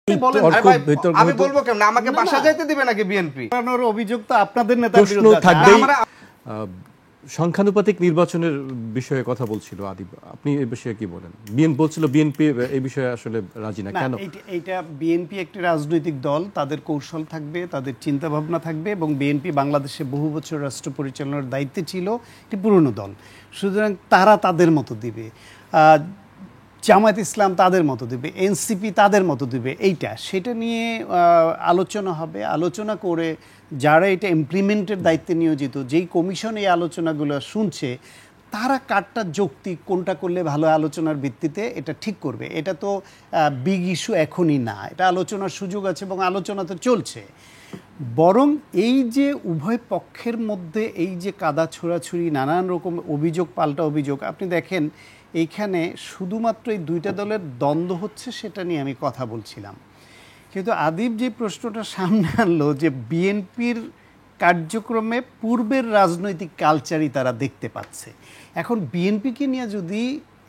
আমি বলবো কেন, আমাকে বাসা যাইতে দিবে নাকি বিএনপি? অভিযোগ তো আপনাদের নেতার বিরুদ্ধে থাকবেই। সংখ্যানুপাতিক নির্বাচনের বিষয়ে কথা বলছিল আদিব, আপনি এই বিষয়ে কি বলেন? বিএনপি বলছিল বিএনপি এই বিষয়ে আসলে রাজি না, কেন? এইটা বিএনপি একটি রাজনৈতিক দল, তাদের কৌশল থাকবে, তাদের চিন্তা ভাবনা থাকবে, এবং বিএনপি বাংলাদেশে বহু বছর রাষ্ট্র পরিচালনার দায়িত্বে ছিল, একটি পুরনো দল, সুতরাং তারা তাদের মতো দিবে, জামায়াত ইসলাম তাদের মতো দেবে, এনসিপি তাদের মতো দেবে, সেটা নিয়ে আলোচনা হবে। আলোচনা করে যারা এটা ইমপ্লিমেন্টের দায়িত্বে নিয়োজিত, যেই কমিশন এই আলোচনাগুলো শুনছে, তারা কারটা যৌক্তিক, কোনটা করলে ভালো, আলোচনার ভিত্তিতে এটা ঠিক করবে। এটা তো বিগ ইস্যু এখনই না, এটা আলোচনার সুযোগ আছে এবং আলোচনা তো চলছে। বরং এই যে উভয় পক্ষের মধ্যে এই যে কাদা ছোড়াছুড়ি, নানান রকম অভিযোগ পাল্টা অভিযোগ, আপনি দেখেন এইখানে শুধুমাত্র এই দুইটা দলের দ্বন্দ্ব হচ্ছে, সেটা নিয়ে আমি কথা বলছিলাম। কিন্তু আদিব যে প্রশ্নটা সামনে আনলো যে বিএনপির কার্যক্রমে পূর্বের রাজনৈতিক কালচারই তারা দেখতে পাচ্ছে। এখন বিএনপিকে নিয়ে যদি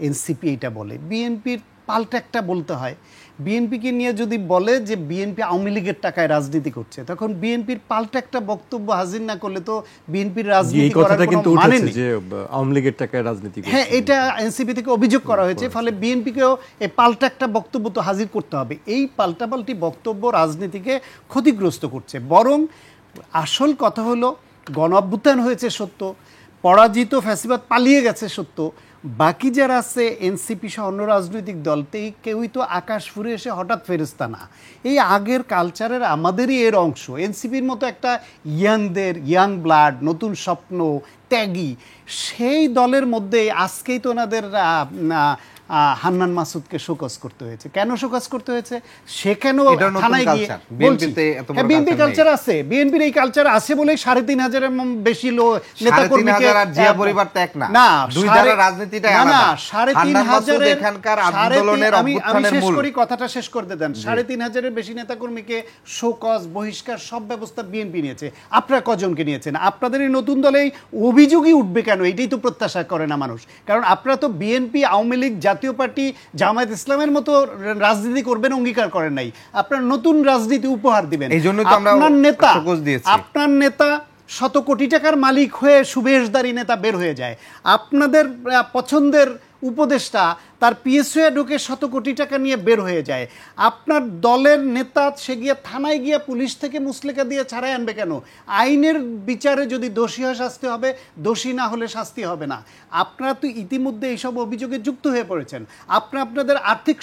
এনসিপি এটা বলে, বিএনপির পাল্টা একটা বলতে হয়। বিএনপিকে নিয়ে যদি বলে যে বিএনপি আওয়ামী লীগের টাকায় রাজনীতি করছে, তখন বিএনপির পাল্টা একটা বক্তব্য হাজির না করলে তো বিএনপির রাজনীতি করার কোনো মানে নেই। যে আওয়ামী লীগের টাকায় রাজনীতি করছে, হ্যাঁ, এটা এনসিপি থেকে অভিযোগ করা হয়েছে। ফলে বিএনপিকেও এই পাল্টা একটা বক্তব্য তো হাজির করতে হবে। এই পাল্টাপাল্টি বক্তব্য রাজনীতিকে ক্ষতিগ্রস্ত করছে। বরং আসল কথা হলো, গণ অভ্যুত্থান হয়েছে সত্য, পরাজিত ফ্যাসিবাদ পালিয়ে গেছে সত্য, বাকি যারা আছে এনসিপি সহ অন্য রাজনৈতিক দলতেই কেউই তো আকাশ ফুরে এসে হঠাৎ ফেরেস্তা না। এই আগের কালচারের আমাদেরই এর অংশ। এনসিপির মতো একটা ইয়াং ব্লাড, নতুন স্বপ্ন, ত্যাগী, সেই দলের মধ্যে আজকেই তো ওনাদের হান্নান মাসুদকে শোকজ করতে হয়েছে। কেন শোকজ করতে হয়েছে? সেখানেও থানায় গিয়ে বিএনপি কালচার আছে, বিএনপির এই কালচার আছে বলে ৩৫০০-এর বেশি নেতাকর্মীকে, জিয়া পরিবার ত্যাগ না, দুই দলের রাজনীতিটা আলাদা। ৩৫০০-এর এখানকার আন্দোলনের অভ্যুত্থানের মূল। কথাটা শেষ করতে দেন। ৩৫০০-এর বেশি নেতাকর্মীকে শোকজ, বহিষ্কার সব ব্যবস্থা বিএনপি নিয়েছে। আপনারা কজনকে নিয়েছেন? আপনাদের এই নতুন দলে অভিযোগই উঠবে কেন? এটাই তো প্রত্যাশা করে না মানুষ। কারণ আপনারা তো বিএনপি, আওয়ামী লীগ, জাতীয় পার্টি, জামায়াত ইসলামের মতো রাজনীতি করবেন অঙ্গীকার করেন নাই। আপনার নতুন রাজনীতি উপহার দিবেন। আপনার নেতা শত কোটি টাকার মালিক হয়ে সুবেশদারি নেতা বের হয়ে যায়। আপনাদের পছন্দের উপদেষ্টা তার পিএসও ঢুকে শত কোটি টাকা নিয়ে বের হয়ে যায়। আপনার দলের নেতা সে গিয়ে থানায় গিয়ে পুলিশ থেকে মুসলেকা দিয়ে ছাড়াই আনবে কেন? আইনের বিচারে যদি দোষী হয় শাস্তি হবে, দোষী না হলে শাস্তি হবে না। আপনারা তো ইতিমধ্যে এইসব অভিযোগে যুক্ত হয়ে পড়েছেন। আপনাদের আর্থিক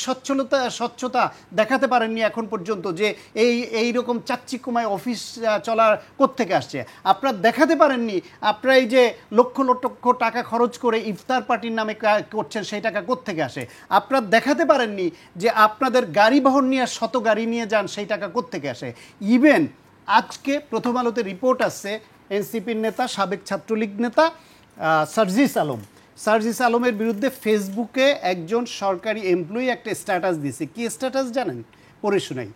স্বচ্ছতা দেখাতে পারেননি এখন পর্যন্ত, যে এইরকম চাকচিক্যময় অফিস চলার কোত্থেকে আসছে। আপনারা দেখাতে পারেননি আপনারা এই যে লক্ষ লক্ষ টাকা খরচ করে ইফতার পার্টির নামে করছেন, সেই টাকা কোত্থেকে আসে। আপনারা দেখাতে পারেননি যে আপনাদের গাড়ি বহন নিয়ে শত গাড়ি নিয়ে যান, সেই টাকা কোত্থেকে আসে। ইভেন আজকে প্রথম আলোতে রিপোর্ট আসছে, এনসিপির নেতা, সাবেক ছাত্রলীগ নেতা সার্জিস আলমের বিরুদ্ধে ফেসবুকে একজন সরকারি এমপ্লয়ি একটা স্ট্যাটাস দিয়েছে। কি স্ট্যাটাস জানেন? পড়ে শোনাই।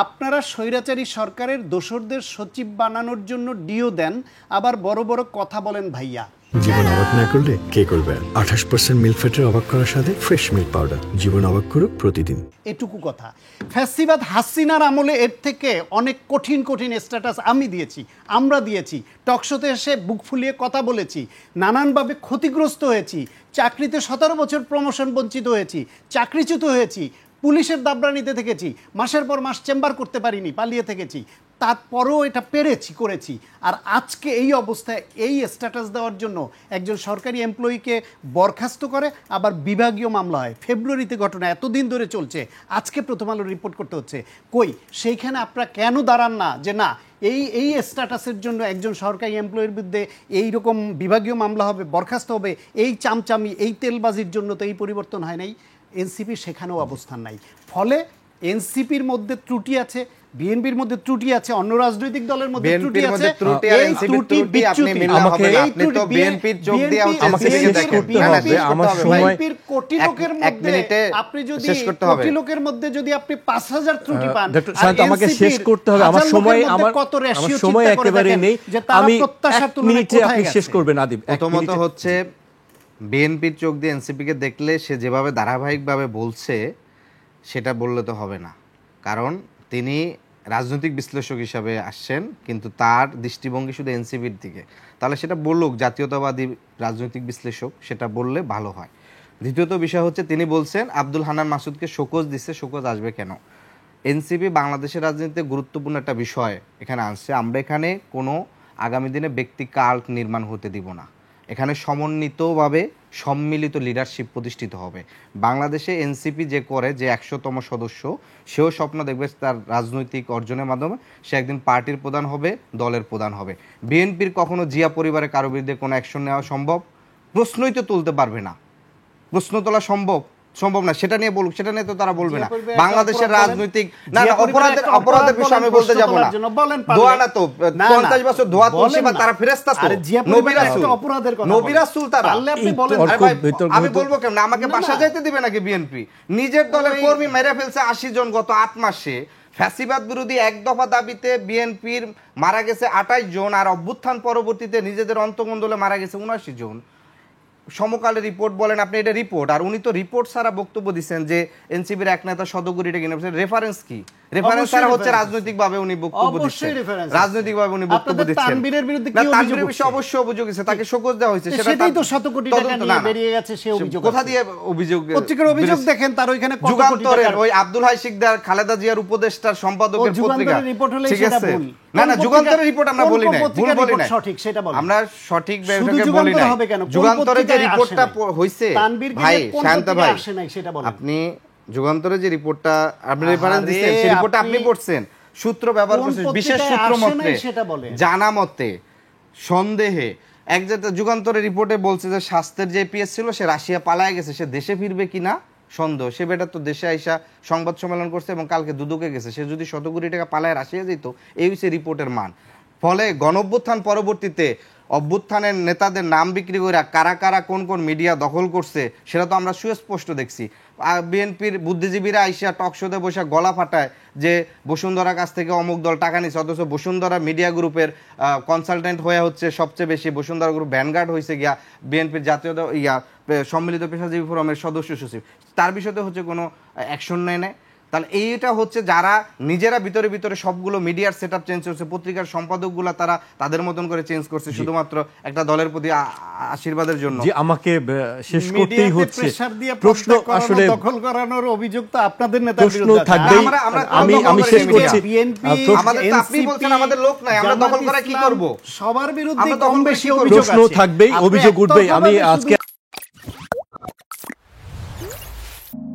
আপনারা স্বৈরাচারী সরকারের দোসরদের সচিব বানানোর জন্য ডিও দেন, আবার বড় বড় কথা বলেন ভাইয়া। জীবন অবাক না করলে কে করবে? 28% মিল্ক ফ্যাটের অবাক করার সাথে ফ্রেশ মিল্ক পাউডার। জীবন অবাক করুক প্রতিদিন। এটুকু কথা। ফ্যাসিবাদ হাসিনার আমলে এর থেকে অনেক কঠিন কঠিন স্ট্যাটাস আমরা দিয়েছি। টকশোতে এসে বুক ফুলিয়ে কথা বলেছি, নানানভাবে ক্ষতিগ্রস্ত হয়েছি, চাকরিতে 17 বছর প্রমোশন বঞ্চিত হয়েছি, চাকরিচ্যুত হয়েছি, পুলিশের দাবরানিতে থেকেছি, মাসের পর মাস চেম্বার করতে পারিনি, পালিয়ে থেকেছি, তারপরেও এটা করেছি। আর আজকে এই অবস্থায় এই স্ট্যাটাস দেওয়ার জন্য একজন সরকারি এমপ্লয়িকে বরখাস্ত করে, আবার বিভাগীয় মামলা হয়। ফেব্রুয়ারিতে ঘটনা, এতদিন ধরে চলছে, আজকে প্রথম আলো রিপোর্ট করতে হচ্ছে। সেইখানে আপনারা কেন দাঁড়ান না যে না, এই স্ট্যাটাসের জন্য একজন সরকারি এমপ্লয়ির বিরুদ্ধে এইরকম বিভাগীয় মামলা হবে, বরখাস্ত হবে? এই চামচামি, এই তেলবাজির জন্য তো এই পরিবর্তন হয় নাই। এনসিপি সেখানেও অবস্থান নাই। ফলে এনসিপির মধ্যে ত্রুটি আছে, বিএনপির মধ্যে ত্রুটি আছে, অন্য রাজনৈতিক দলের মধ্যে ত্রুটি আছে। কোটি লোকের মধ্যে যদি আপনি ৫,০০০ ত্রুটি পান, আমাকে শেষ করতে হবে, আমার সময় একেবারে নেই। আমি আপনি শেষ করবেন আদিব। প্রথমত হচ্ছে বিএনপির চোখ দিয়ে এনসিপিকে দেখলে সে যেভাবে ধারাবাহিকভাবে বলছে, সেটা বললে তো হবে না। কারণ তিনি রাজনৈতিক বিশ্লেষক হিসাবে আসছেন, কিন্তু তার দৃষ্টিভঙ্গি শুধু এনসিপির দিকে। তাহলে সেটা বলুক, জাতীয়তাবাদী রাজনৈতিক বিশ্লেষক, সেটা বললে ভালো হয়। দ্বিতীয়ত বিষয় হচ্ছে, তিনি বলছেন আব্দুল হান্নান মাসুদকে শোকজ দিচ্ছে, শোকজ আসবে কেন? এনসিপি বাংলাদেশের রাজনীতিতে গুরুত্বপূর্ণ একটা বিষয় এখানে আসছে। আমরা এখানে কোনো আগামী দিনে ব্যক্তি কাল্ট নির্মাণ হতে দিব না। এখানে সমন্বিতভাবে সম্মিলিত লিডারশিপ প্রতিষ্ঠিত হবে। বাংলাদেশে এনসিপি যে করে, যে 100তম সদস্য, সেও স্বপ্ন দেখবে তার রাজনৈতিক অর্জনের মাধ্যমে সে একদিন পার্টির প্রধান হবে, দলের প্রধান হবে। বিএনপির কখনো জিয়া পরিবারের কারো বিরুদ্ধে কোনো অ্যাকশন নেওয়া সম্ভব? প্রশ্নই তো তুলতে পারবে না। প্রশ্ন তোলা সম্ভব না। সেটা নিয়ে বলুক, সেটা নিয়ে তো তারা বলবে না। বাংলাদেশের রাজনৈতিক না অপরাধের বিষয় আমি বলতে যাব না। দোয়া না তো 50 বছর দোয়া তুলসী বা তারা ফেরেশতা তো নবী রাসূল তারা। আমি বলবো কেন? আমাকে বাসা যাইতে দিবে নাকি বিএনপি? নিজের দলের কর্মী মেরে ফেলছে 80 জন গত 8 মাসে। ফ্যাসিবাদ বিরোধী এক দফা দাবিতে বিএনপির মারা গেছে 28 জন, আর অভ্যুত্থান পরবর্তীতে নিজেদের অন্তর্গোন্দলে মারা গেছে 79 জন। সমকালের রিপোর্ট বলেন আপনি, এটা রিপোর্ট। আর উনি তো রিপোর্ট ছাড়া বক্তব্য দিচ্ছেন যে এনসিপির এক নেতা শতকোটি টাকা কিনে। রেফারেন্স কি? রেফারেন্স ছাড়া হচ্ছে রাজনৈতিকভাবে উনি বক্তব্য দিচ্ছেন, রাজনৈতিকভাবে উনি বক্তব্য দিচ্ছেন। তানভীরের বিরুদ্ধে কি তানভীরের বিষয়ে অবশ্যই অভিযোগ আছে, তাকে শোকজ দেওয়া হয়েছে। সেটাই তো শতকোটি টাকা নিয়ে বেরিয়ে গেছে, সে অভিযোগ। কোথা দিয়ে অভিযোগ? পত্রিকার অভিযোগ দেখেন, তার ওইখানে কত কোটি টাকা। যুগান্তরের ওই আব্দুল হাই শিকদার, খালেদা জিয়ার উপদেষ্টার সম্পাদকের পত্রিকা। ঠিক আছে, না যুগান্তরের রিপোর্ট আমরা বলি না, ভুল বলি না, সঠিক সেটা বলেন। আমরা সঠিক ব্যাপারটাকে বলি না। যুগান্তরের যে রিপোর্টটা হইছে ভাই, শান্ত ভাই, আপনি যুগান্তরের যে রিপোর্টটা আপনি রেফারেন্স দিয়েছেন, সেই রিপোর্টটা আপনি পড়ছেন, সূত্র ব্যবহার করছেন, বিশেষ সূত্র মতে জানা মতে সন্দেহে এক জায়গা যুগান্তরের রিপোর্টে বলছে যে স্বাস্থ্যের যে পিএস ছিল সে রাশিয়া পালায় গেছে, সে দেশে ফিরবে কিনা সন্দেহ। সে বেটা তো দেশে আইসা সংবাদ সম্মেলন করছে এবং কালকে দুদকে গেছে। সে যদি 100 কোটি টাকা পালায় রাশিয়া যেত, এই হচ্ছে রিপোর্টের মান। ফলে গণঅভ্যুত্থান পরবর্তীতে অভ্যুত্থানের নেতাদের নাম বিক্রি করে কারা কারা কোন কোন মিডিয়া দখল করছে সেটা তো আমরা সুস্পষ্ট দেখছি। বিএনপির বুদ্ধিজীবীরা আইসা টক শোতে বসে গলা ফাটায় যে বসুন্ধরার কাছ থেকে অমুক দল টাকা নিচ্ছে, অথচ বসুন্ধরা মিডিয়া গ্রুপের কনসালটেন্ট হয়ে হচ্ছে সবচেয়ে বেশি। বসুন্ধরা গ্রুপ ভ্যানগার্ড হয়েছে গিয়া বিএনপির জাতীয় সম্মিলিত পেশাজীবী ফোরামের সদস্য সচিব। তার বিষয়তে হচ্ছে কোনো অ্যাকশন নেয়। তাহলে এইটা হচ্ছে যারা নিজেরা ভিতরে ভিতরে সবগুলো মিডিয়ার সেটআপ চেঞ্জ করছে, পত্রিকার সম্পাদকগুলো তারা তাদের মতন করে চেঞ্জ করছে শুধুমাত্র একটা দলের প্রতি আশীর্বাদের জন্য। জি, আমাকে শেষ করতেই হচ্ছে। প্রশ্ন আসলে দখল করানোর অভিযোগ তো আপনাদের নেতার প্রশ্ন থাকবেই। আমি শেষ করছি। আমাদের তো আপনি বলছেন আমাদের লোক নাই, আমরা দখল করে কি করব? সবার বিরুদ্ধে কম বেশি অভিযোগ আছে, প্রশ্ন থাকবেই, অভিযোগ উঠবেই। আমি আজকে